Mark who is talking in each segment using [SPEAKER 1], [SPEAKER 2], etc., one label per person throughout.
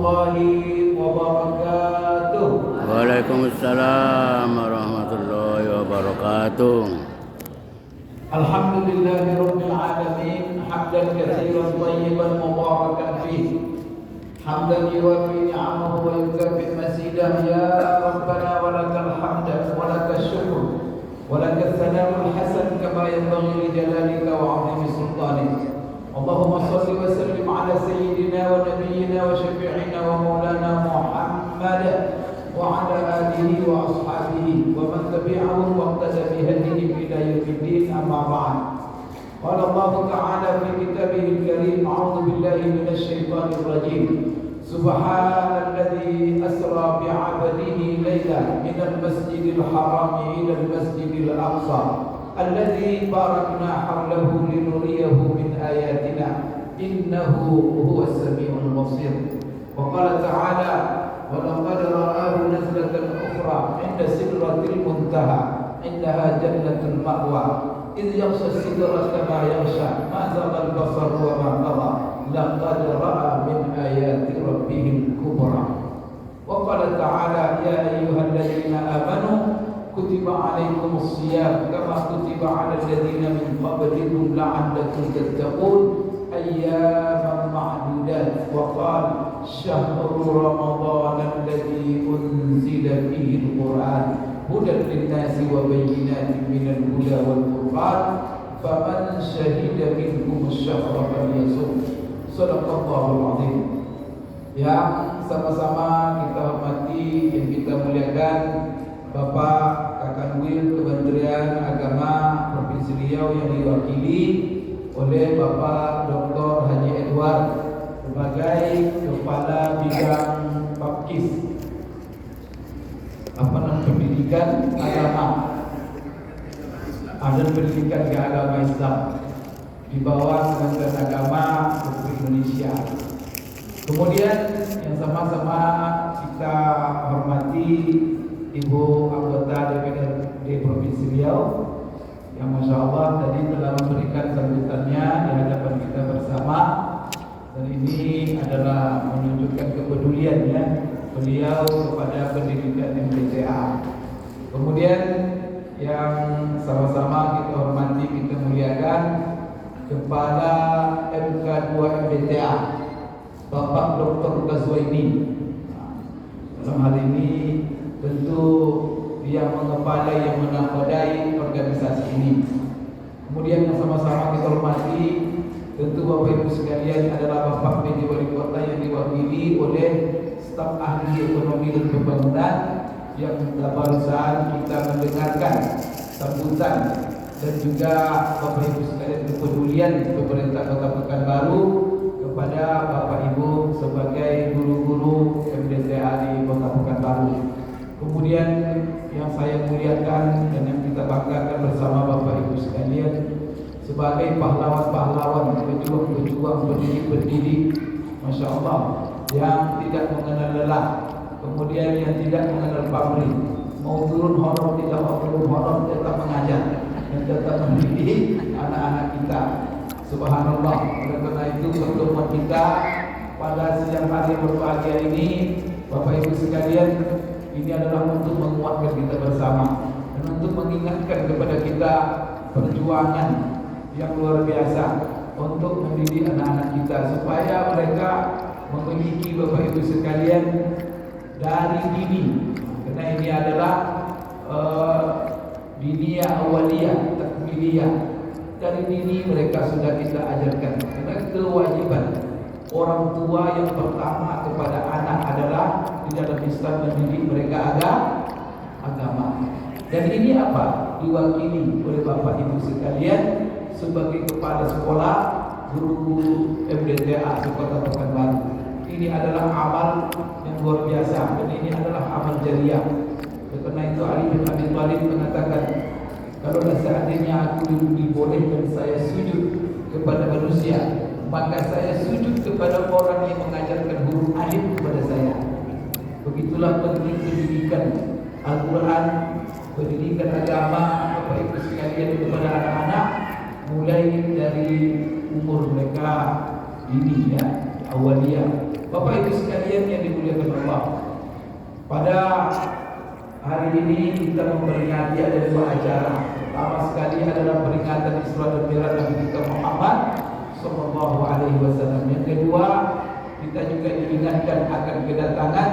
[SPEAKER 1] warahmatullahi wabarakatuh.
[SPEAKER 2] Waalaikumsalam warahmatullahi wabarakatuh.
[SPEAKER 1] Alhamdulillahi rabbil alamin, hamdan katsiran thayyiban mubarakan fihi, hamdan yuwaffi ni'amahu wa yukafi mazidah. Ya rabbana walakal hamd wa lakal syukr wa lakal thana'ul hasan kama yanbaghi li jalalika wa 'azimi sultanik. Allahumma salli wa sallim ala sayyidina wa nabiyyina wa syafi'ina wa maulana Muhammad wa ala alihi wa ashabihi wa man tabi'ahum wa iqtada bihadihim ila yaumiddin, amma ba'd. Qala Allah ta'ala fi kitabihil karim, a'udzu billahi minasy syaithanir rajim. Subhanalladzi asra bi'abdihi lailan minal masjidil haram ila al masjidil aqsa alladzi barakna hawlahu linuriyahu min ayatina innahu huwas samiul basir. Wa qala ta'ala wa laqad ra'ahu nazlatan ukhra 'inda sidratil muntaha 'indaha jannatul ma'wa idh yaghsha sidrata ma yaghsha ma zagha al-basar wa ma tagha laqad ra'a min ayati rabbihil kubra. Wa qala ta'ala ya ayyuhalladzina amanu kutiba alaikumus siyam kama kutiba alal ladzina min qablikum la'allakum tattaqun ayyaman ma'dudat. Wa qala syahru ramadhan alladzi unzila fihi al-Qur'an hudan lin-nasi wa bayyinatin minal huda wal furqan faman syahida minkum asy-syahra falyasum. Shadaqallahul azim. Yang sama-sama kita hormati, yang kita muliakan Bapak Kakanwil Kementerian Agama Provinsi Riau yang diwakili oleh Bapak Dr. Haji Edward sebagai Kepala Bidang Papkis Pendidikan Agama dan Pendidikan Keagama Islam di bawah Kementerian Agama Republik Indonesia. Kemudian yang sama-sama kita hormati Ibu anggota DPRD Provinsi Riau yang Masya Allah tadi telah memberikan sambutannya di hadapan kita bersama, dan ini adalah menunjukkan kepeduliannya beliau kepada pendidikan MDTA. Kemudian yang sama-sama kita hormati, kita muliakan Kepala MK2 MDTA Bapak Dr. Ghazwaini. Dalam hal ini tentu yang mengepalai, yang menakodai organisasi ini. Kemudian yang sama-sama kita hormati tentu Bapak Ibu sekalian adalah Bapak PJ Wali Kota yang diwakili oleh staf ahli ekonomi dan pembangunan yang barusan kita mendengarkan sambutan, dan juga Bapak Ibu sekalian kepedulian pemerintah Kota Pekanbaru kepada Bapak Ibu sebagai guru-guru MDTA di Kota Pekanbaru. Kemudian yang saya muliakan dan yang kita banggakan bersama Bapak Ibu sekalian sebagai pahlawan-pahlawan, pejuang-pejuang, pendidik-pendidik, Masya Allah, yang tidak mengenal lelah, kemudian yang tidak mengenal pamrih, mau turun honor tidak mau turun honor, tetap mengajar dan tetap mendidik anak-anak kita. Subhanallah. Oleh karena itu pertemuan kita pada siang hari berbahagia ini, Bapak Ibu sekalian, ini adalah untuk menguatkan kita bersama dan untuk mengingatkan kepada kita perjuangan yang luar biasa untuk mendidik anak-anak kita supaya mereka memiliki, Bapak Ibu sekalian, dari dini. Karena ini adalah diniyah awaliyah, takmiliyah. Dari dini mereka sudah kita ajarkan. Karena kewajiban orang tua yang pertama kepada anak adalah di dalam Islam mendidik mereka agama. Dan ini apa? Diwakili oleh Bapak Ibu sekalian sebagai kepala sekolah guru-guru MDTA di Kota Pekanbaru. Ini adalah amal yang luar biasa, dan ini adalah amal jariah. Karena itu Ali bin Abi Thalib mengatakan, kalau seandainya aku dibolehkan saya sujud kepada manusia, maka saya sujud kepada orang yang mengajarkan huruf alif kepada saya. Begitulah penting pendidikan Al-Quran, pendidikan agama Bapak Ibu sekalian kepada anak-anak, mulai dari umur mereka ini ya, awaliyah. Bapak Ibu sekalian yang dimuliakan Allah, pada hari ini kita memperingati ada dua acara. Pertama sekali adalah peringatan Isra dan Mi'raj Nabi kita Muhammad Sallallahu Alaihi Wasallam. Yang kedua, kita juga diingatkan akan kedatangan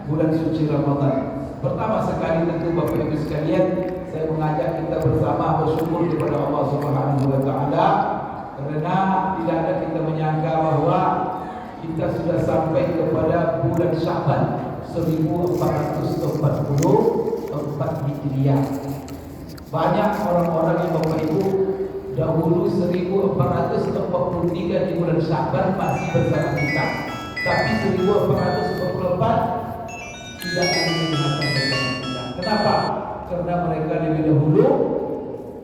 [SPEAKER 1] bulan suci Ramadan. Pertama sekali tentu Bapak Ibu sekalian, saya mengajak kita bersama bersyukur kepada Allah Subhanahu Wa Taala karena tidak ada kita menyangka bahwa kita sudah sampai kepada bulan Sya'ban 1444 Hijriah. Banyak orang-orang yang Bapak Ibu dahulu 1443 di bulan Sya'ban masih bersama kita, tapi 1444 tidak ada yang bersama kita. Kenapa? Karena mereka lebih dahulu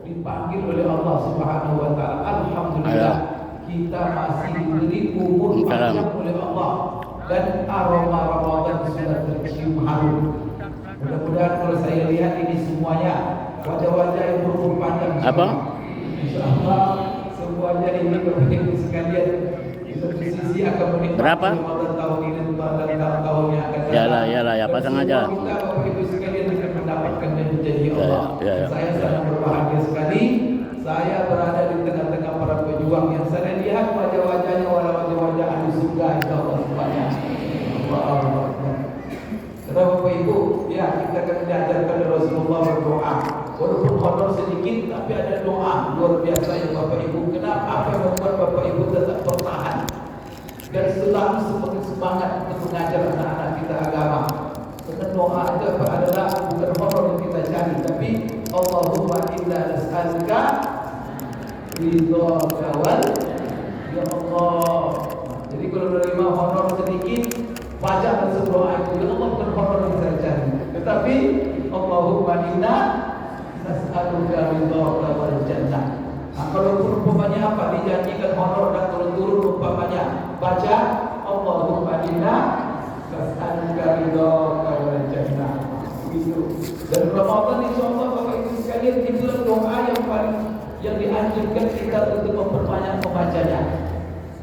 [SPEAKER 1] dipanggil oleh Allah Subhanahu Wa Taala. Alhamdulillah, kita masih diberi umur panjang oleh Allah dan aroma Ramadan sudah tercium harum. Mudah-mudahan kalau saya lihat ini semuanya wajah-wajah yang berumur panjang.
[SPEAKER 2] Apa?
[SPEAKER 1] Insyaallah semuanya ini Bapak Ibu sekalian di satu sisi akan menikmati
[SPEAKER 2] berapa?
[SPEAKER 1] Ramadan tahun ini dan tahun yang akan datang.
[SPEAKER 2] Ya, pasang aja.
[SPEAKER 1] Kita Bapak Ibu sekalian akan mendapatkan janji Allah.
[SPEAKER 2] Ya.
[SPEAKER 1] Saya sangat berbahagia sekali. Saya berada di tengah-tengah para pejuang yang saya lihat wajah-wajahnya wajah-wajah ahli surga, insyaallah semuanya. Allah. Karena Bapak Ibu, ya kita akan diajarkan oleh Rasulullah berdoa. Walaupun honor sedikit, tapi ada doa luar biasa yang Bapak Ibu. Kenapa? Apa yang membuat Bapak Ibu tetap bertahan dan selalu semakin semangat untuk mengajar anak-anak kita agama? Karena doa itu adalah bukan honor yang kita cari, tapi Allahumma inna nas'aluka ridhaka wal, ya Allah. Jadi kalau menerima honor sedikit, wajar berdoa itu. Ya Allah, bukan honor yang saya cari, tetapi Allahumma inna nas'aluka ridhaka wal jannah. Nah, kalau umpamanya apa? Dijanjikan honor dan turun umpamanya baca Allahumma inna nas'aluka ridhaka wal jannah. Begitu. Dan Ramadan insyaallah Bapak Ibu sekalian itulah doa yang paling yang dianjurkan kita untuk memperbanyak membacanya.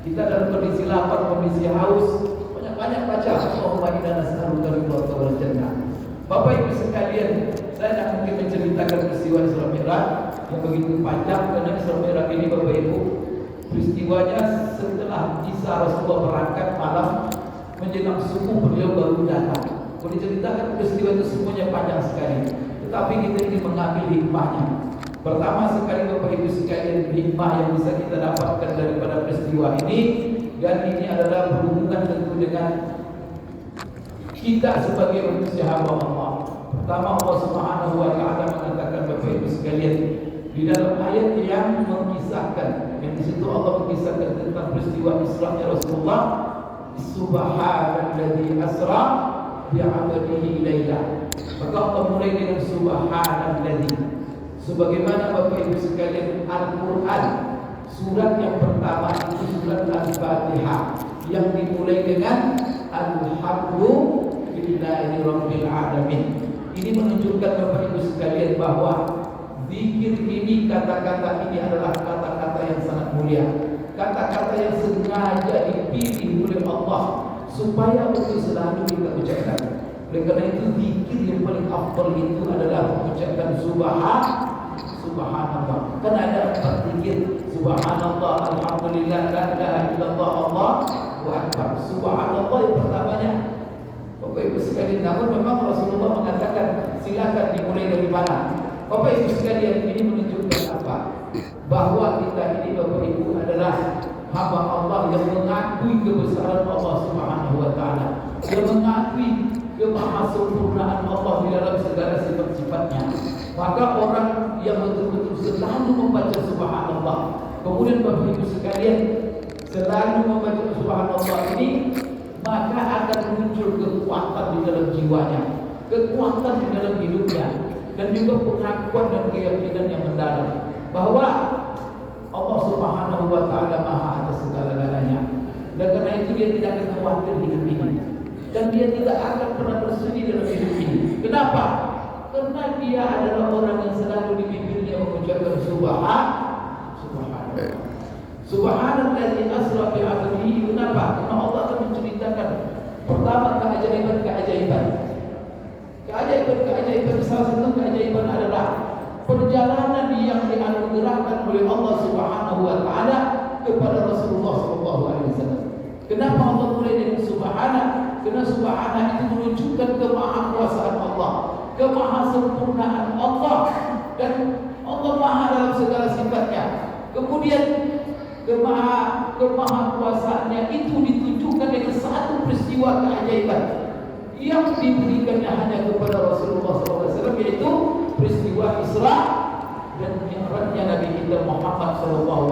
[SPEAKER 1] Kita dalam kondisi lapar, kondisi haus, banyak-banyak baca Allahumma inna nas'aluka ridhaka wal jannah. Bapak Ibu sekalian, saya tidak mungkin menceritakan peristiwa Isra Mi'raj yang begitu panjang, karena Isra Mi'raj ini Bapak Ibu peristiwanya setelah Isa Rasulullah berangkat malam menjelang subuh beliau baru datang. Kalau diceritakan peristiwa itu semuanya panjang sekali, tetapi kita ingin mengambil hikmahnya. Pertama sekali Bapak Ibu sekalian, hikmah yang bisa kita dapatkan daripada peristiwa ini, dan ini adalah berhubungan tentu dengan kita sebagai manusia hamba Allah. Pertama, Allah Subhanahu Wa Taala mengatakan Bapak Ibu sekalian di dalam ayat yang mengisahkan, yang di situ Allah mengisahkan tentang peristiwa Isra'nya Rasulullah, Subhanalladzi asra bi'abdihi laila. Maka Allah mulai dengan Subhanalladzi. Sebagaimana Bapak Ibu sekalian, Al-Quran surat yang pertama itu surat Al-Fatihah yang dimulai dengan Alhamdulillahi Rabbil Alamin. Ini menunjukkan Bapak Ibu sekalian bahwa zikir ini, kata-kata ini adalah kata-kata yang sangat mulia, kata-kata yang sengaja dipilih oleh Allah supaya untuk selalu kita ucapkan. Oleh karena itu zikir yang paling afdal itu adalah mengucapkan Subhanallah. Karena ada 4 zikir: Subhanallah, Alhamdulillah, la ilaha illallah, Allahu akbar. Subhanallah yang pertamanya. Bapak Ibu sekalian, namun memang Rasulullah mengatakan silakan dimulai dari mana? Bapak Ibu sekalian, ini menunjukkan apa? Bahwa kita ini Bapak Ibu adalah hamba Allah yang mengakui kebesaran Allah Subhanahu Wa Taala, yang mengakui kemahasempurnaan Allah di dalam segala sifat-sifatnya. Maka orang yang betul-betul selalu membaca Subhanallah, kemudian Bapak Ibu sekalian selalu membaca Subhanallah ini, maka akan muncul kekuatan di dalam jiwanya, kekuatan di dalam hidupnya, dan juga pengakuan dan keyakinan yang mendalam bahwa Allah Subhanahu Wa Taala Maha atas segala-galanya. Dan karena itu dia tidak akan khawatir hidup ini, dan dia tidak akan pernah bersedih dalam hidup ini. Kenapa? Karena dia adalah orang yang selalu dipimpinnya mengucapkan Subhanallah. Subhanalladzi asra bi 'abdihi. Kenapa? Karena Allah akan menceritakan keajaiban. Keajaiban salah satu keajaiban adalah perjalanan yang dianugerahkan oleh Allah Subhanahu wa taala kepada Rasulullah sallallahu alaihi wasallam. Kenapa Allah mulai dengan subhana? Karena subhana itu menunjukkan kemahakuasaan Allah, kemahasempurnaan Allah, dan Allah maha dalam segala sifatnya. Kemudian kemahakuasaannya itu ditunjukkan dengan satu peristiwa keajaiban yang diberikannya hanya kepada Rasulullah SAW, yaitu peristiwa Isra dan Mi'rajnya Nabi kita Muhammad SAW.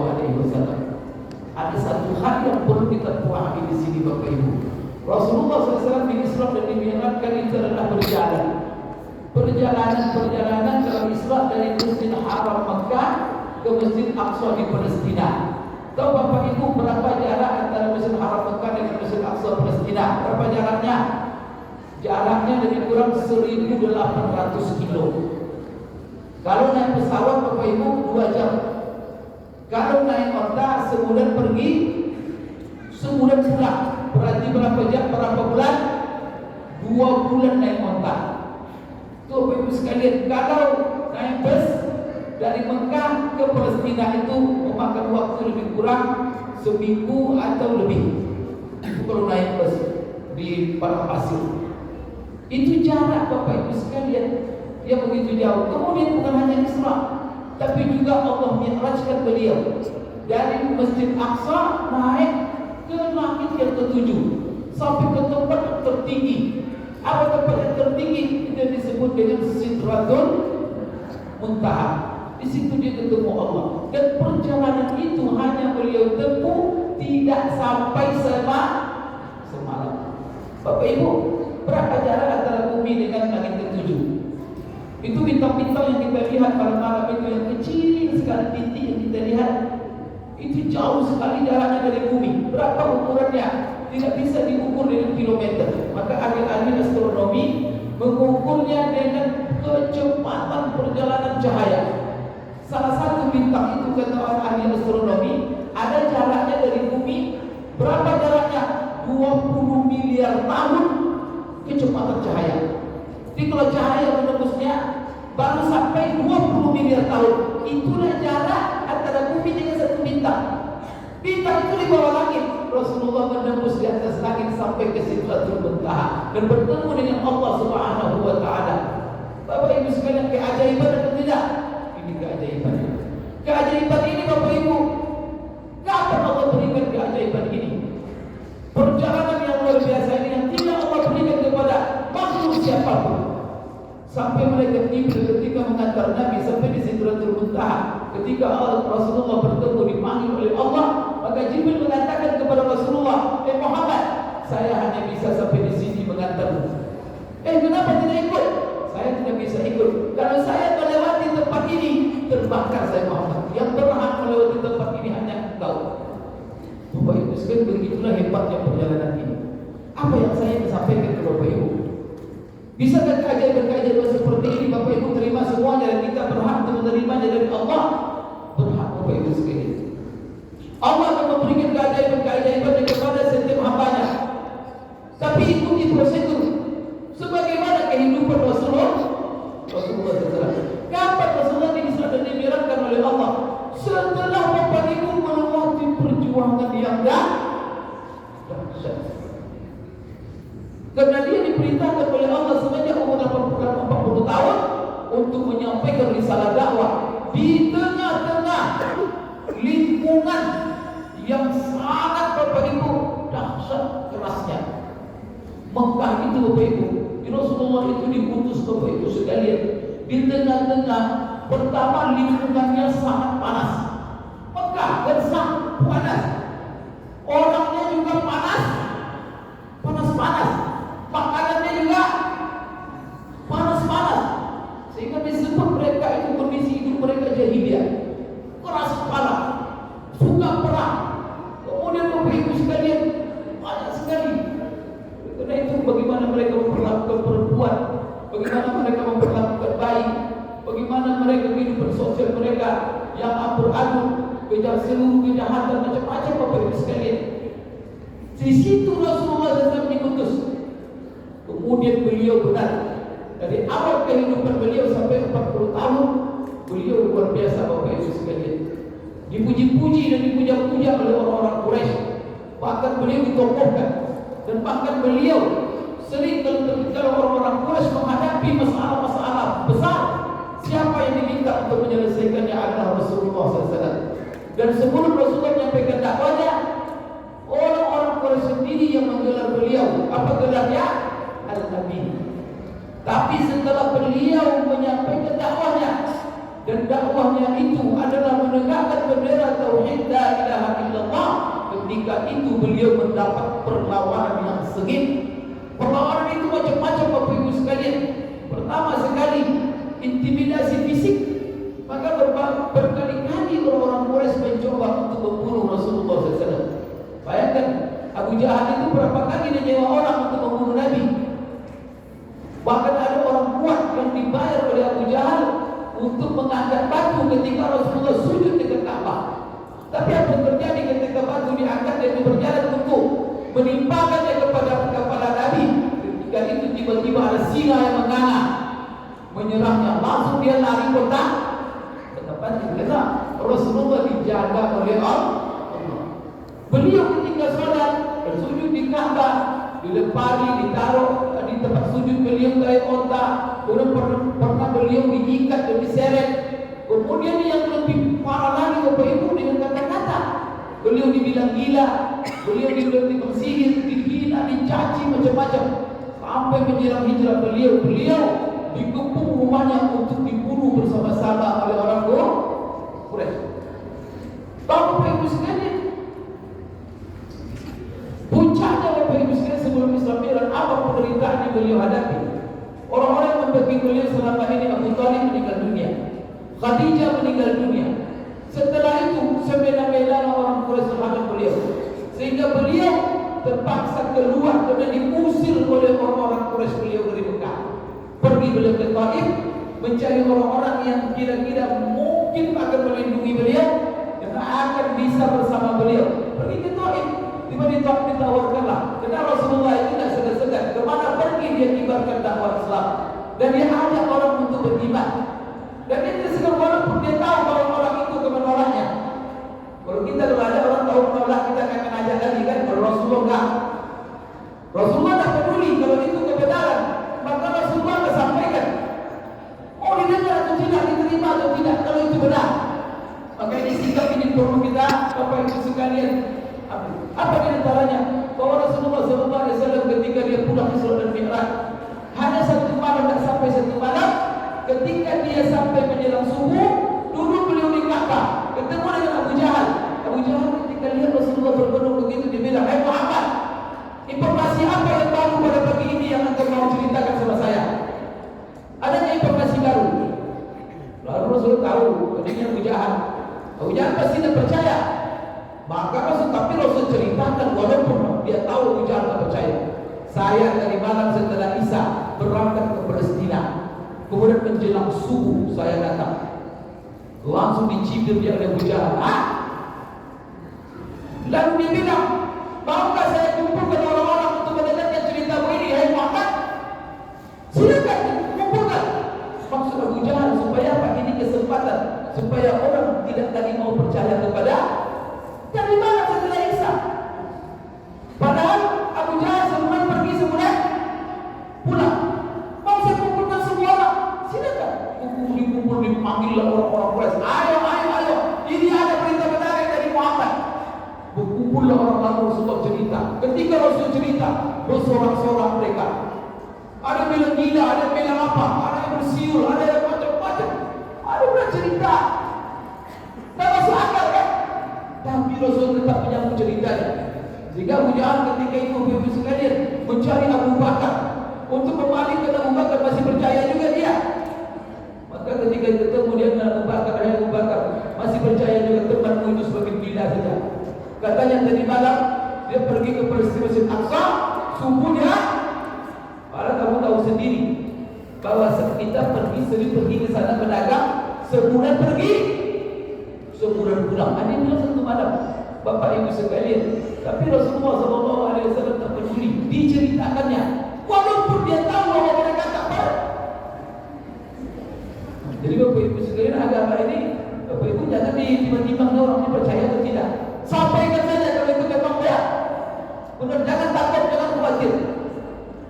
[SPEAKER 1] Ada satu hal yang perlu kita pahami di sini, Bapak Ibu. Rasulullah SAW di Isra dan di Mi'rajkan itu adalah perjalanan dalam Isra dari Masjid Haram Mekah ke Masjid Aqsa di Palestina. Tahu Bapak Ibu berapa jarak antara Masjid Haram Mekah dengan Masjid Aqsa Palestina? Berapa jaraknya? Jaraknya lebih kurang 1.800 kilo. Kalau naik pesawat Bapak Ibu 2 jam. Kalau naik onta sebulan pergi, sebulan pulang. Berarti berapa jam, berapa bulan? 2 bulan naik onta. Tuh Bapak Ibu sekalian, kalau naik bus dari Mekah ke Palestina itu memakan waktu lebih kurang seminggu atau lebih. Itu kalau naik bus di padang pasir. Itu jarak Bapak Ibu sekalian yang begitu jauh. Kemudian bukan hanya Isra, tapi juga Allah mi'rajkan beliau dari Masjid Aqsa naik ke langit yang ketujuh sampai ke tempat yang tertinggi. Apa tempat yang tertinggi? Itu disebut dengan Sidratul Muntaha. Di situ dia ketemu Allah. Dan perjalanan itu hanya beliau tempuh tidak sampai semalam. Bapak Ibu, berapa jarak antara bumi dengan langit ketujuh? Itu bintang-bintang yang kita lihat pada malam itu yang kecil sekali titik yang kita lihat. Itu jauh sekali jaraknya dari bumi. Berapa ukurannya? Tidak bisa diukur dengan kilometer. Maka ahli-ahli astronomi mengukurnya dengan kecepatan perjalanan cahaya. Salah satu bintang itu kata ahli astronomi ada jaraknya dari bumi. Berapa jaraknya? 20 miliar tahun kecepatan cahaya. Jadi kalau cahaya menembusnya baru sampai 20 miliar tahun. Itulah jarak antara bumi dengan satu bintang. Bintang itu di bawah langit. Rasulullah menembus di atas langit sampai ke Sidratul Muntaha dan bertemu dengan Allah Subhanahu wa taala. Bapak Ibu sekalian, keajaiban atau tidak? Ini keajaiban. Keajaiban ini Bapak Ibu, kapan Allah berikan keajaiban ini? Perjalanan yang luar biasa ini yang tidak Allah berikan kepada makhluk siapapun. Sampai mereka ketika mengantar Nabi sampai di Sidratul Muntaha, ketika Rasulullah bertemu dipanggil oleh Allah, maka Jibril mengatakan kepada Rasulullah, Muhammad, saya hanya bisa sampai di sini mengantarmu. Kenapa tidak ikut? Saya tidak bisa ikut. Kalau saya melewati tempat ini, terbakar saya Muhammad. Yang berhak melewati tempat ini hanya engkau. Bapak Ibu sekalian, begitulah hebatnya perjalanan ini. Apa yang saya sampaikan ke Bapak Ibu? Bisakah keajaiban-keajaiban seperti ini Bapak Ibu terima semuanya dan kita berhak untuk menerimanya dari Allah? Berhak Bapak Ibu sekalian. Allah akan memberikan keajaiban-keajaiban kepada setiap hambanya. Tapi ikuti prosedur. Sebagaimana kehidupan Rasulullah SAW. Kapan Rasulullah diisra-dan-mi'rajkan oleh Allah? Setelah Bapak Ibu melewati perjuangan yang dahsyat. Karena dia diperintahkan oleh Allah semenjak umur 40 tahun untuk menyampaikan risalah dakwah di tengah-tengah lingkungan yang sangat Bapak Ibu dahsyat kerasnya. Mekah itu Bapak Ibu, Rasulullah itu diutus Bapak Ibu sekalian di tengah-tengah, pertama lingkungannya sangat panas. Mekah dan sangat panas. Orangnya juga panas. Panas-panas. Makanannya juga panas-panas. Sehingga disebut mereka itu kondisi hidup mereka jahiliyah. Keras kepala, suka perang. Kemudian Bapak Ibu sekalian, banyak sekali. Karena itu bagaimana mereka memperlakukan perempuan, bagaimana mereka memperlakukan bayi, bagaimana mereka kehidupan sosial mereka yang ampur-adul, seluruh kejahatan macam-macam Bapak Ibu sekalian. Di situ Rasulullah SAW diutus. Kemudian beliau benar. Dari awal kehidupan beliau sampai 40 tahun, beliau luar biasa Bapak Ibu sekalian. Dipuji-puji dan dipuja-puja oleh orang-orang Quraisy. Bahkan beliau ditokohkan. Dan bahkan beliau sering kalau orang-orang Quraisy menghadapi masalah-masalah besar, siapa yang diminta untuk menyelesaikannya adalah Rasulullah SAW. Dan sebelum Rasulullah menyampaikan dakwahnya, orang-orang Quraisy sendiri yang menggelar beliau. Apa gelarnya? Al-Amin. Tapi setelah beliau menyampaikan dakwahnya, dan dakwahnya itu adalah menegakkan bendera tauhid la ilaha illallah, ketika itu beliau mendapat perlawanan yang sengit. Perlawanan itu macam-macam Bapak Ibu sekalian. Pertama sekali intimidasi fisik. Maka berkali-kali orang-orang Quraisy mencoba untuk membunuh Rasulullah SAW. Bayangkan, Abu Jahal itu berapa kali dia nyewa orang untuk membunuh Nabi. Bahkan ada orang kuat yang dibayar oleh Abu Jahal untuk mengangkat batu ketika Rasulullah sujud dekat Ka'bah. Tapi apa yang terjadi ketika batu diangkat dan berjalan untuk menimpakannya kepada kepala Nabi? Ketika itu tiba-tiba ada singa yang menganga menyerangnya, langsung dia lari kotak. Karena Rasulullah dijaga oleh Allah. Beliau ketika sholat bersujud di Ka'bah, dilepari, ditaruh di tempat sujud beliau kayak onta. Kemudian pernah beliau diikat dan diseret. Kemudian yang lebih parah lagi Bapak Ibu dengan kata-kata. Beliau dibilang gila, beliau dibilang sihir, dihina, dicaci macam-macam. Sampai menjelang hijrah beliau dikepung rumahnya untuk dibunuh bersama-sama oleh orang Quraisy. Bapak Ibu sekalian, puncaknya Bapak Ibu sekalian sebelum Islam Mi'raj, apa penderitaan yang beliau hadapi? Orang-orang yang membagi beliau selama ini, Abu Thalib meninggal dunia, Khadijah meninggal dunia. Setelah itu semena-mena orang Quraisy terhadap beliau, sehingga beliau terpaksa keluar karena diusir oleh orang-orang Quraisy beliau dari Mekah. Pergi beliau ke Taif mencari orang-orang yang kira-kira mungkin akan melindungi beliau dan akan bisa bersama beliau. Pergi ke Taif, tiba-tiba ditawarkanlah. Karena Rasulullah itu tidak segan-segan. Kemana pergi dia kibarkan dakwah Islam dan dia ajak orang untuk beriman. Dan dia tidak segan walaupun dia tahu bahwa orang itu menolaknya. Kalau kita ada orang tahu menolak, kita akan ajak lagi kan? Kalau Rasulullah enggak. Rasulullah tak peduli kalau itu kebenaran. Maka Rasulullah akan sampaikan, mau didengar atau tidak, diterima atau tidak, kalau itu benar. Maka ini sikap ini perlu kita Bapak Ibu sekalian. Apa di antaranya? Bahwa Rasulullah SAW ketika dia pulang Isra dan Mi'raj, hanya satu malam, tak sampai satu malam. Ketika dia sampai menjelang subuh, duduk beliau di Ka'bah, ketemu dengan Abu Jahal. Abu Jahal ketika lihat Rasulullah berbenung begitu, dia bilang, "Hai Muhammad, informasi apa yang baru pada pagi ini yang engkau mau ceritakan sama saya? Adanya informasi baru?" Lalu Rasulullah tahu, ini Abu Jahal. Abu Jahal pasti tidak percaya. Maka Rasul ceritakan, walaupun dia tahu Abu Jahal tidak percaya. Saya dari malam setelah Isya berangkat ke Palestina. Kemudian menjelang subuh saya datang. Langsung dicibir dia oleh Abu Jahal. Lalu dia bilang, maukah saya kumpulkan orang-orang untuk mendengarkan ceritamu ini, hai Muhammad? Silakan kumpulkan. Maksud Abu Jahal supaya apa? Ini kesempatan supaya orang tidak lagi mau percaya kepada dari mana setelah Isa. Padahal Abu Jahal sebelum pergi sebulan pulang. Mau saya kumpulkan semua orang? Silakan. Kumpul dipanggil orang-orang Quraisy. Ayo. Ini ada berita benar dari Muhammad. Berkumpullah orang-orang Rasulullah cerita. Ketika Rasul cerita, bersorak-sorak mereka. Ada yang bilang gila, ada yang bilang apa, ada yang bersiul, ada yang macam-macam. Ada yang cerita. Tak masuk akal kan? Tapi Rasul tetap menyambung ceritanya. Sehingga Abu Jahal ketika itu Ibu sekalian mencari Abu Bakar untuk memalingkan Abu Bakar, masih percaya juga dia. Maka ketika ketemu dia dengan Abu Bakar, Abu Bakar masih percaya juga temanmu itu sebagai gila saja. Katanya tadi malam dia pergi ke Masjid Aqsa, subuhnya. Padahal kamu tahu sendiri bahwa kita sering pergi ke sana berdagang, sebulan pergi, sebulan pulang. Ada yang bilang satu malam. Bapak Ibu sekalian, tapi Rasulullah SAW tak peduli, diceritakannya. Walaupun dia tiba-tiba orang ini percaya atau tidak. Sampaikan saja kalau itu memang benar. Benar, jangan takut, jangan khawatir.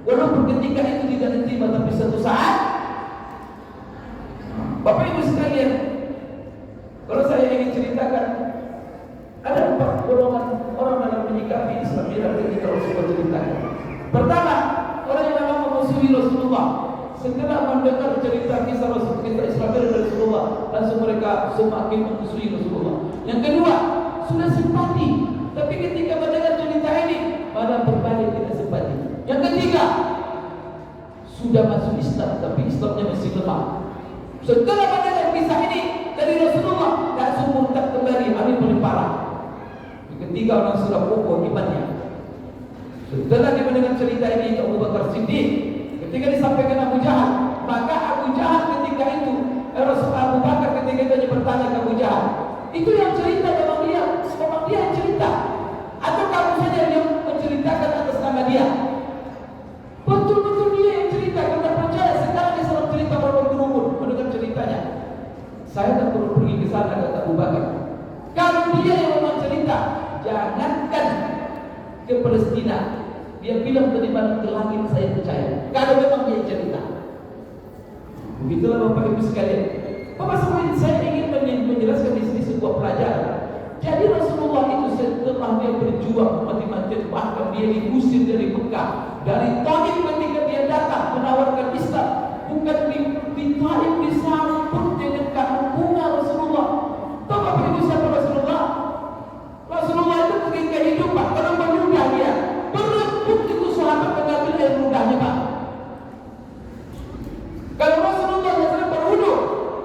[SPEAKER 1] Walaupun ketika itu tidak diterima, tapi satu saat, Bapak Ibu sekalian, kalau saya ingin ceritakan, ada 4 golongan orang dalam menyikapi Islam yang ketika Rasulullah ceritakan. Pertama, orang yang memang memusuhi Rasulullah. Setelah mendengar cerita kisah Islam dari Rasulullah, langsung mereka semakin memusuhi Rasulullah. Yang kedua, sudah simpati, tapi ketika mendengar cerita ini, malah berbalik tidak simpati. Yang ketiga, sudah masuk Islam, tapi Islamnya masih lemah. Setelah mendengar kisah ini dari Rasulullah, langsung murtad kembali, ini paling parah. Yang ketiga, orang sudah kokoh imannya. Setelah dia mendengar cerita ini, Abu Bakar Siddiq, ketika disampaikan Abu Jahal, maka Abu Jahal ketika itu, Abu Bakar ketika itu bertanya ke Abu Jahal, itu yang cerita memang dia yang cerita, atau kamu saja yang menceritakan atas nama dia? Betul-betul dia yang cerita, kita percaya. Sekarang dia sedang cerita berkerumun mendengar ceritanya. Saya tak perlu pergi ke sana, kata Abu Bakar. Kalau dia yang memang cerita, jangankan ke Palestina, dia bilang tadi malam ke langit, saya percaya. Kalau memang dia cerita. Begitulah Bapak Ibu sekalian. Bapak sekalian, saya ingin menjelaskan di sini sebuah pelajaran. Jadi Rasulullah itu setelah dia berjuang mati-matian, bahkan dia diusir dari Mekah, dari Taif ketika dia datang menawarkan Islam, bukan di Taif disambut dengan kaum bunga Rasulullah. Tahu Bapak Ibu siapa Rasulullah? Rasulullah itu ketika hidup, Pak, kalau meludah dia, berebut itu sahabat mengambil air ludahnya, Pak. Kalau Rasulullah sedang berwudu,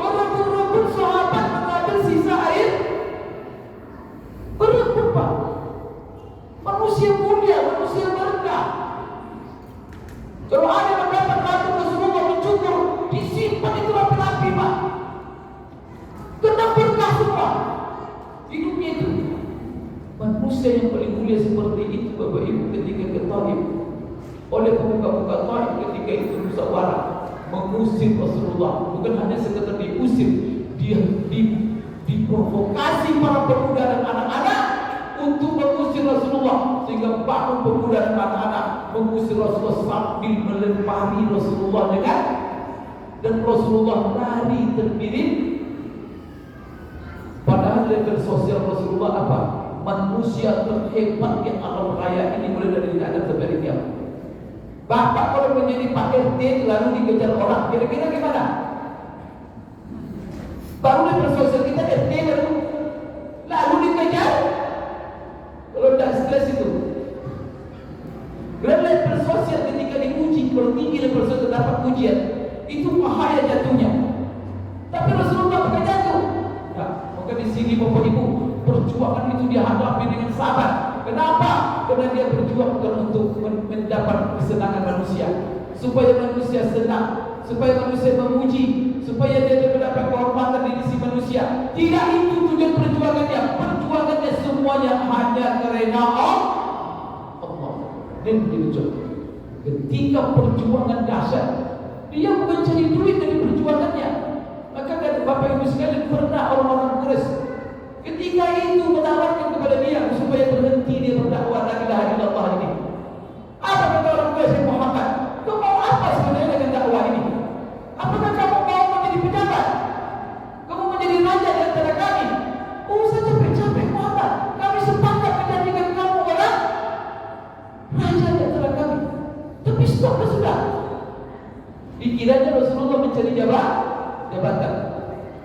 [SPEAKER 1] berebut sahabat mengambil sisa air, berebut, Pak. Manusia mulia, manusia berkah. Kalau ada mendapat ratu Rasulullah mencukur, disimpan itu rapi-rapi, Pak. Kena berkah semua hidupnya itu. Manusia yang paling mulia seperti itu, Bapak Ibu, ketika ke Taif, oleh pemuka-pemuka Taif ketika itu musyawarah mengusir Rasulullah. Bukan hanya sekedar diusir, dia diprovokasi para pemuda dan anak-anak untuk mengusir Rasulullah, sehingga bangun pemuda dan anak-anak mengusir Rasulullah sambil melempari Rasulullah dan Rasulullah lari terpirit. Padahal level sosial Rasulullah apa? Manusia terhebat yang alam raya ini mulai dari Adam sampai hari kiamat. Bapak kalau menjadi Pak RT lalu dikejar orang, kira-kira gimana? Baru level sosial kita RT lalu dikejar. Kalau tidak stres itu. Level sosial ketika diuji, kalau tinggi level sosial dapat ujian, itu bahaya jatuhnya. Tapi Rasulullah bukan jatuh. Nah, maka di sini Bapak Ibu, perjuangan itu dia hadapi dengan sabar. Kenapa? Karena dia berjuang bukan untuk mendapat kesenangan manusia, supaya manusia senang, supaya manusia memuji, supaya dia mendapat kehormatan di sisi manusia. Tidak itu tujuan perjuangannya. Perjuangannya semuanya hanya karena Allah. Dan dia ketika perjuangan dahsyat, dia bukan cari duit dari perjuangannya. Maka kata Bapak Ibu sekalian, pernah orang-orang Quraisy ketika itu menawarkan kepada dia supaya berhenti dia berdakwah la ilaha illallah ini. Apa kata orang Quraisy? Muhammad, kau mau apa sebenarnya dengan dakwah ini? Apakah kamu mau menjadi pejabat? Kamu menjadi raja di antara kami? Oh, usah capek-capek Muhammad, kami sepakat menjadikan kamu orang raja di antara kami. Tapi stoplah sudah. Dikiranya Rasulullah mencari jabatan.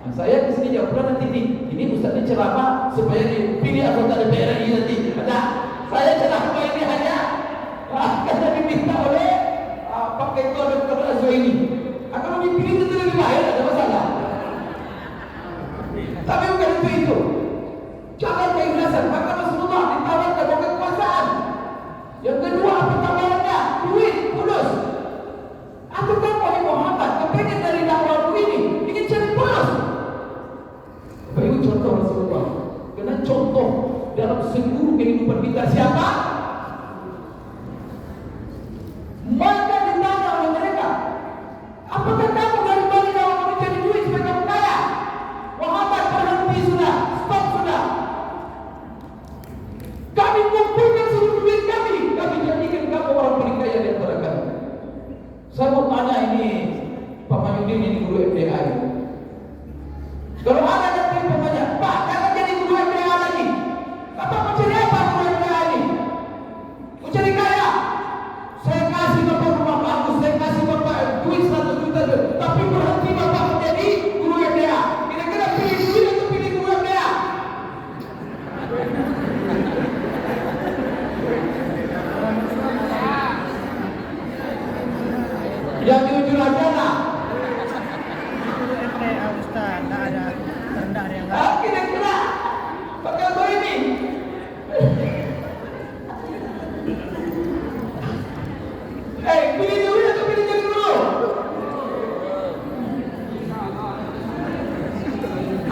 [SPEAKER 1] Nah, saya di sini jawablah nanti ini Ustaz ini ceramah supaya dipilih anggota DPR RI nanti. Nah, saya ceramah ini hanya karena diminta oleh Pak Ketua Dr. Azwaini. Kalau dipilih itu lebih baik, ada masalah. Tapi bukan itu. Jangan keikhlasan. Maka Rasulullah ditawarkan kekuasaan. Yang kedua apa tawarannya? Duit, fulus. Atau kamu wahai Muhammad kepengen dari dakwahmu ini ingin cari fulus? Baik, contoh Rasulullah. Karena contoh dalam seluruh kehidupan kita siapa? Saya mau tanya ini Pak Mayudin, ini guru MDA ini. Kalau ada nanti umpamanya, Pak jangan jadi guru MDA lagi. Bapak mau cari apa guru MDA ini? Mau cari kaya? Saya kasih Bapak rumah bagus, saya kasih Bapak duit 100 juta, tapi berhenti Bapak menjadi guru MDA. Kira-kira pilih duit atau pilih guru MDA? Yang jujur aja lah.
[SPEAKER 3] Ustaz, tak ada terendah yang
[SPEAKER 1] Kira-kira pakai apa ini? Pilih duit atau pilih jadi guru?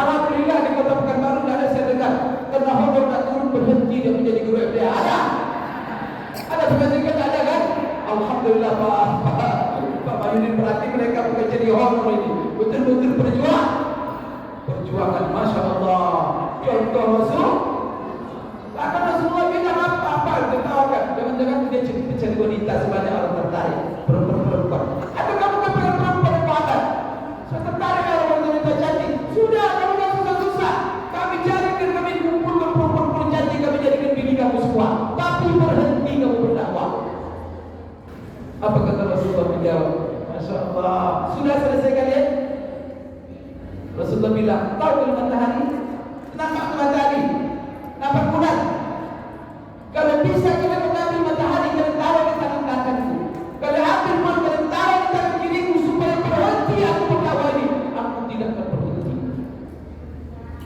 [SPEAKER 1] Alhamdulillah di Kota Pekanbaru tidak ada saya dengar karena honor tak turun berhenti dia menjadi guru MDA. Ada pekerjaan ada kan? Alhamdulillah Pak Mayudin berarti mereka bukan jadi honor ini, betul-betul perjuangan, masya Allah. Contoh Rasul, akan Rasulullah bilang apa? Kita tahu kan? Jangan-jangan dia cari wanita sebanyak orang tertarik, perempuan. Atau kamu kepengen perempuan kuatan? Saya tertarik kalau wanita cantik. Sudah, kamu tak susah-susah. Kami carikan, kami kumpulkan perempuan cantik, kami jadikan bini kamu semua. Tapi berhenti kamu berdakwah. Apa kata Rasulullah menjawab? Masya Allah. Sudah selesai kalian? Rasulullah bilang, tahu kalau matahari? Nampak matahari? Nampak bulan? Kalau bisa kita mengambil matahari, kalian taruh di tangan kananku. Kalau ambil pun kalian taruh di tangan kiriku supaya berhenti aku berdakwah ini. Aku tidak akan berhenti.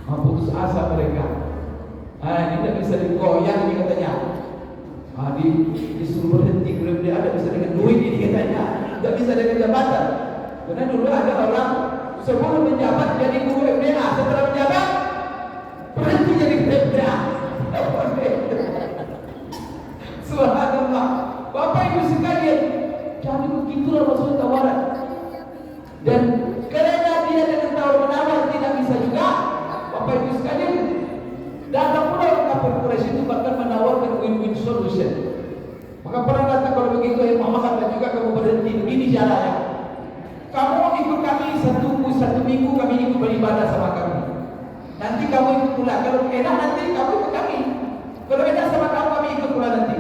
[SPEAKER 1] Putus asa mereka. Ini tidak bisa digoyang ini katanya. Disuruh berhenti, belum dia ada bisa dengan duit ini katanya, tidak bisa dengan jabatan. Karena dulu ada orang sebelum menjabat jadi guru MDA, setelah menjabat berhenti jadi MDA. Subhanallah. Bapak Ibu sekalian, jadi begitulah maksud tawaran. Dan karena dia dengan tawar menawar tidak bisa juga, Bapak Ibu sekalian, datang pula orang kafir Quraisy itu bahkan menawarkan win-win solution. Maka pernah datang kalau begitu, Muhammad dan juga kamu berhenti. Begini caranya. Kamu ikut kami satu minggu kami ikut beribadah sama kami. Nanti kamu ikut pula. Kalau enak nanti kamu ikut kami. Kalau enak sama kamu kami ikut pula nanti.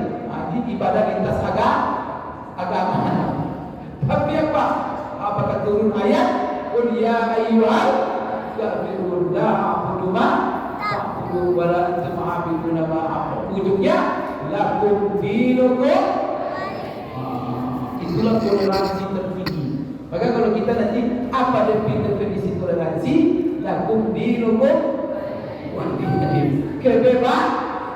[SPEAKER 1] Ini ibadah lintas agama. Tapi apa? Apakah turun ayat? Qul ya ayyuhal kafirun la a'budu ma ta'budun wa la antum 'abiduna ma a'budu. Ujungnya lakum dinukum. Itulah toleransi tertinggi. Maka kalau kita nanti apa definisi toleransi? Lakum dinukum waliyadin.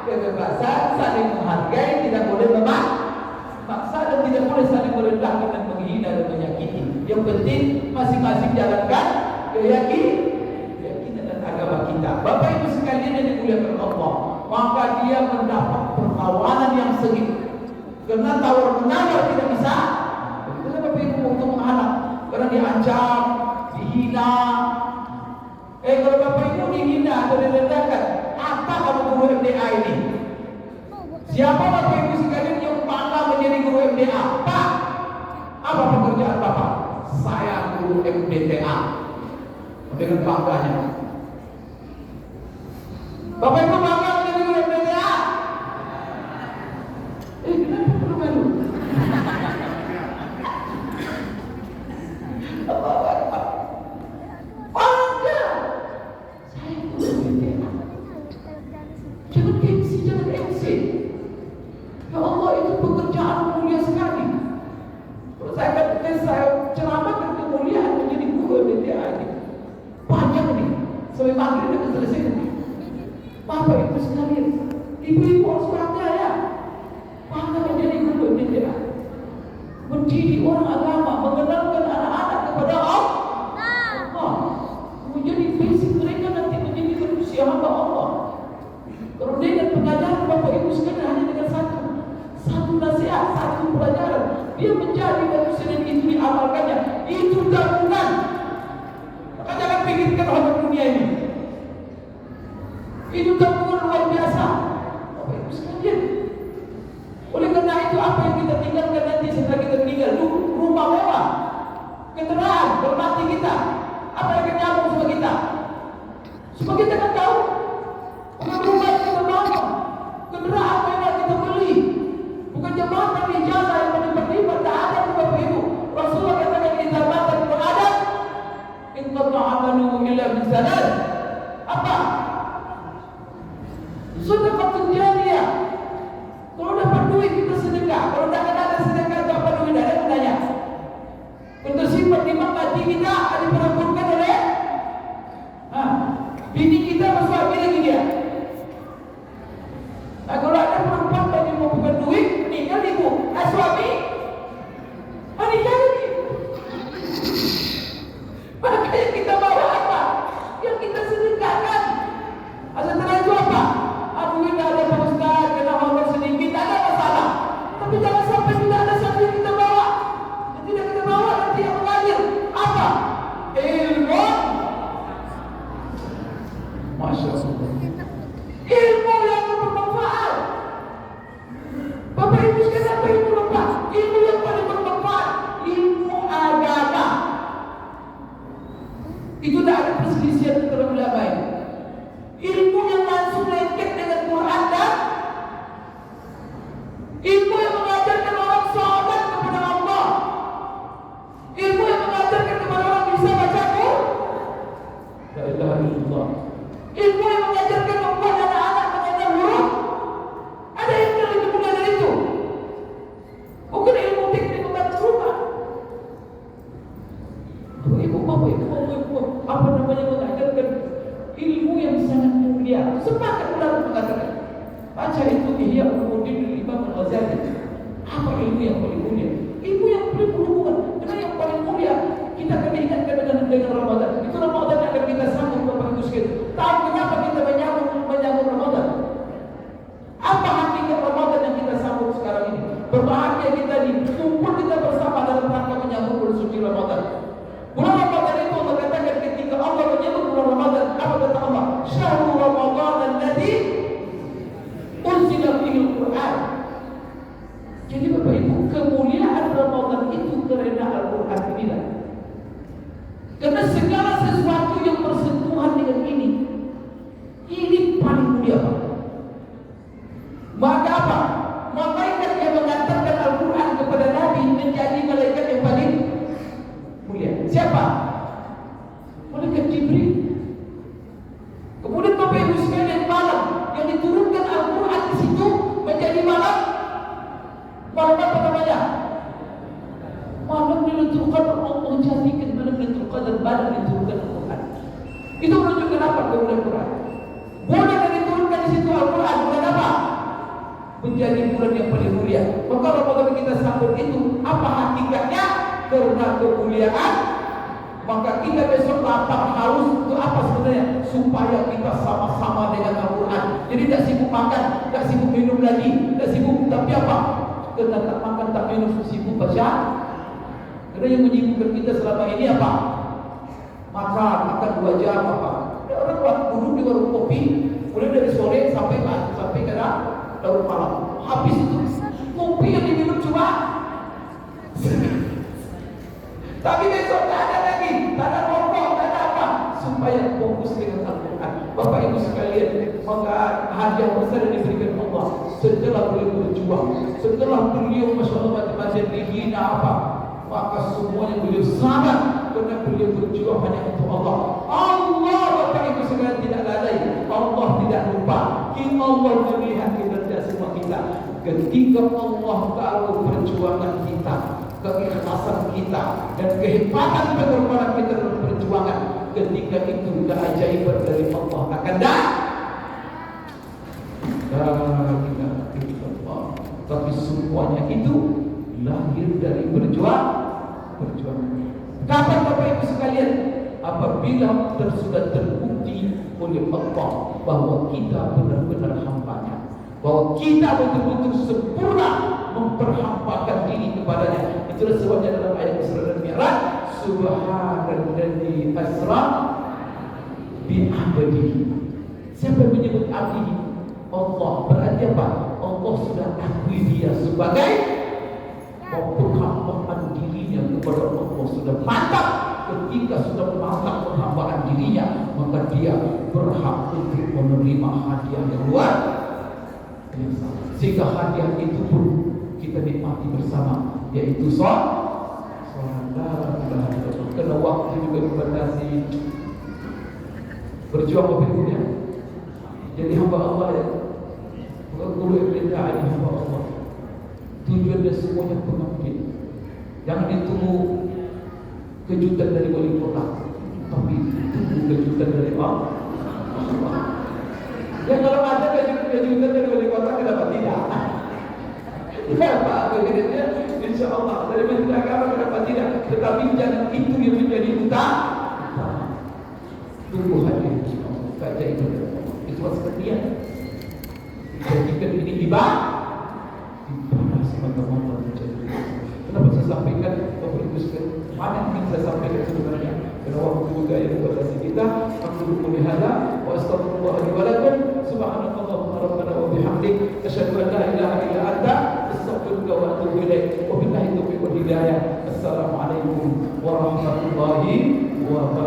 [SPEAKER 1] Kebebasan, saling menghargai, tidak boleh memaksa dan tidak boleh saling merendahkan dan menghina dan menyakiti. Yang penting masing-masing jalankan keyakinan dan agama kita. Bapak Ibu sekalian yang dimuliakan Allah, maka dia mendapat perlawanan yang sengit. Karena tawar menawar tidak bisa. Karena Bapak Ibu untuk menghalang, karena diancam, dihina. Kalau Bapak Ibu dihina atau direndahkan, apa kamu guru MDA ini? Siapa Bapak Ibu sekalian yang bangga menjadi guru MDA? Pak, apa pekerjaan Bapak? Saya guru MDTA. Dengan bangganya. Bapak Ibu bangga menjadi guru MDTA? Kenapa perlu malu? Bangga. Saya guru MDTA. Jangan gengsi, jangan gengsi. Ya Allah, itu pekerjaan mulia sekali. Kalau saya ceramahkan kemuliaan menjadi guru MDTA ini. Panjang nih, sampai maghrib kita selesai nih. Bapak Ibu sekalian, ibu-ibu harus bangga ya. Bangga menjadi guru MDTA. Mendidik orang agama, mengenalkan anak-anak kepada Allah. Menjadi basic mereka nanti menjadi manusia hamba Allah. Kalau dengan pengajaran Bapak Ibu sekalian hanya dengan satu nasihat, satu pelajaran, dia menjadi manusia dan itu diamalkannya. Itu gabungan. Maka jangan pikirkan honor dunia ini. Itu gabungan luar biasa. Bapak Ibu sekalian. Oleh karena itu apa yang kita tinggalkan nanti setelah kita kita meninggal, rumah mewah, kendaraan, hormati kita. Apa yang akan nyambung sama kita? Supaya kita kan tahu, bukan rumah yang kita bangun, kendaraan mewah kita beli, bukan jabatan ijazah yang berlipat-lipat. Tak ada Bapak Ibu. Rasulullah katakan kita jabatan beradab, inqata amaluhu illa min salat. Apa? Sedekah jariyah. Kalau dapat duit kita sedekah. Kalau tak ada sedekah atau apa duit, ada gunanya. Untuk simpan di bank hati kita diperebutkan oleh bini kita masuk lagi dia. Nah, kalau ada perempuan bagi mau bukan duit, nikah ibu, suami, nikah lagi. Makanya kita bawa apa? Yang kita sedekahkan. Setelah itu apa? Duit tak ada Pak Ustaz, kena honor sedikit, tak ada masalah. Tapi jangan sampai tidak ada satu yang kita bawa. Yang tidak kita bawa nanti yang mengalir. Apa? Ilmu. Masya Allah. Ilmu yang bermanfaat. Bapak Ibu sekalian, apa ilmu apa? Ilmu yang paling bermanfaat. Ilmu agama. Itu tak ada perselisihan antara ulama ini. Ilmu yang langsung lengket dengan Quran dan ilmu yang mengajarkan orang sahabat kepada Allah. Ilmu yang mengajarkan kepada orang bisa baca Quran. La ilaha illallah. Ilmu yang mengajarkan membuat anak-anak mengenal huruf. Ada yang lebih mulia dari itu. Bukan ilmu teknik membangun rumah. Bapak Ibu, apa namanya mengajarkan ilmu yang sangat mulia. Sepakat ulama mengatakan, baca itu Ihya Ulumuddin Imam Al-Ghazali. Apa ilmu yang paling mulia? Ilmu yang paling berhubungan dengan yang paling mulia. Kita akan diingatkan dengan Ramadan. Itu Ramadan yang akan kita sambung Bapak Ibu sekalian. Tahu kenapa kita menyambung Ramadan? Apa hakikat Ramadan yang kita sambung sekarang ini? Berbahagia kita dikumpul kita bersama dalam rangka menyambung bulan suci Ramadan. Bulan Ramadan itu Allah katakan ketika Allah menyebut bulan Ramadan, apa kata Allah? Syahrul Ramadan alladzi unzila fihi al-Qur'an. Jadi Bapak Ibu, kemuliaan Ramadan itu karena Al-Qur'an ini. Karena segala sesuatu yang bersentuhan dengan ini paling mulia, Pak. Maka apa? Malaikat yang mengantarkan Al-Quran kepada Nabi menjadi malaikat yang paling mulia. Siapa? Malaikat Jibril. Kemudian Bapak Ibu sekalian, malam yang diturunkan Al-Quran di situ menjadi malam apa namanya? Malam Lailatul Qadar. Allah jadikan malam Lailatul Qadar malam diturunkan Al-Quran. Itu menunjukkan apa kemuliaan Al-Quran? Bulan yang diturunkan di situ Al-Quran, bulan apa? Menjadi bulan yang paling mulia. Maka Ramadan kita sambut itu apa hakikatnya? Karena kemuliaan. Maka kita besok lapar haus itu apa sebenarnya? Supaya kita sama-sama dengan Al-Quran. Jadi tidak sibuk makan, tidak sibuk minum lagi, tidak sibuk tapi apa? Kita tak makan tak minum, sibuk baca. Karena yang menyibukkan kita selama ini apa? Makan 2 jam apa? Ada orang buat duduk di warung kopi, mulai dari sore sampai kena larut malam. Habis itu kopi yang diminum cuma tapi besok tak ada lagi, tak ada rokok, tak ada apa, supaya fokus dengan Al-Quran. Bapak Ibu sekalian, maka hadiah besar yang diberikan Allah setelah beliau berjuang, setelah beliau Masya Allah macam-macam dihina apa, maka semuanya beliau sabar karena beliau berjuang hanya untuk Allah. Allah Bapak Ibu sekalian tidak lalai, Allah tidak lupa. Allah melihat kinerja semua kita. Ketika Allah tahu perjuangan kita, keikhlasan kita, dan kehebatan pengorbanan kita dalam perjuangan, ketika itu keajaiban dari Allah akan datang. Tapi semuanya itu lahir dari perjuangan. Kapan Bapak Ibu sekalian? Apabila sudah terbukti oleh Allah bahwa kita benar-benar hamba-Nya, bahwa kita betul-betul sempurna memperhambakan diri kepadanya. Itulah sebabnya dalam ayat Isra dan Mi'raj, Subhanalladzi asra bi 'abdihi. Siapa yang menyebut abdi? Allah. Berarti apa? Allah sudah akui dia sebagai penghambaan dirinya kepada Allah sudah mantap. Ketika sudah mantap penghambaan dirinya, maka dia berhak untuk menerima hadiah yang luar biasa. Sehingga hadiah itu pun kita nikmati bersama, yaitu sholat. Karena waktu juga dibatasi, berjuang berikutnya. Jadi hamba Allah ya, bukan guru yang hamba Allah. Tujuan dan semuanya pengabdian. Jangan ditunggu kejutan dari wali kota, tapi tunggu kejutan dari Allah. Ya kalau ada kejutan dari wali kota, kenapa tidak? Ya Pak, begini insya Allah dari Menteri Agama kenapa tidak? Tetapi jangan itu yang menjadi utama. Tunggu hadir saja itu seperti jadikan ini ibadah semata-mata menjadi. Kenapa saya sampaikan mana yang ingin saya sampaikan sebenarnya? Karena waktu juga yang membatasi kita. Aku lihada wa astagfirullah li wa lakum subhanakallahumma rabbana wa bihamdik asyhadu an la ilaha illa anta astaghfiruka wa atubu ilaik. Wabillahi taufiq wal hidayah. Assalamualaikum warahmatullahi wabarakatuh.